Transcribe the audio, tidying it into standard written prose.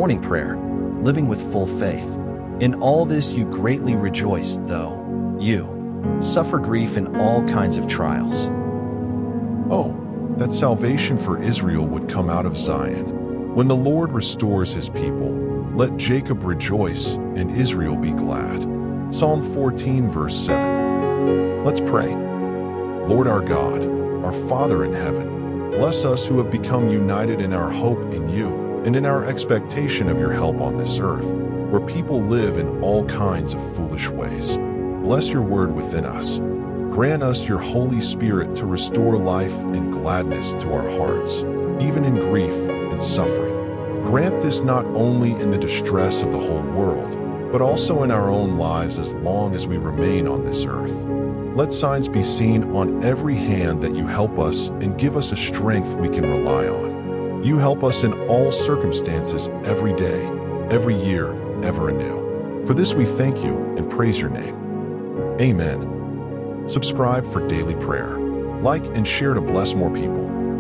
Morning Prayer, living with full faith. In all this you greatly rejoice, though you suffer grief in all kinds of trials. Oh, that salvation for Israel would come out of Zion. When the Lord restores his people, let Jacob rejoice and Israel be glad. Psalm 14, verse 7. Let's pray. Lord our God, our Father in heaven, bless us who have become united in our hope in you and in our expectation of your help on this earth, where people live in all kinds of foolish ways. Bless your word within us. Grant us your Holy Spirit to restore life and gladness to our hearts, even in grief and suffering. Grant this not only in the distress of the whole world, but also in our own lives as long as we remain on this earth. Let signs be seen on every hand that you help us and give us a strength we can rely on. You help us in all circumstances every day, every year, ever anew. For this we thank you and praise your name. Amen. Subscribe for daily prayer. Like and share to bless more people.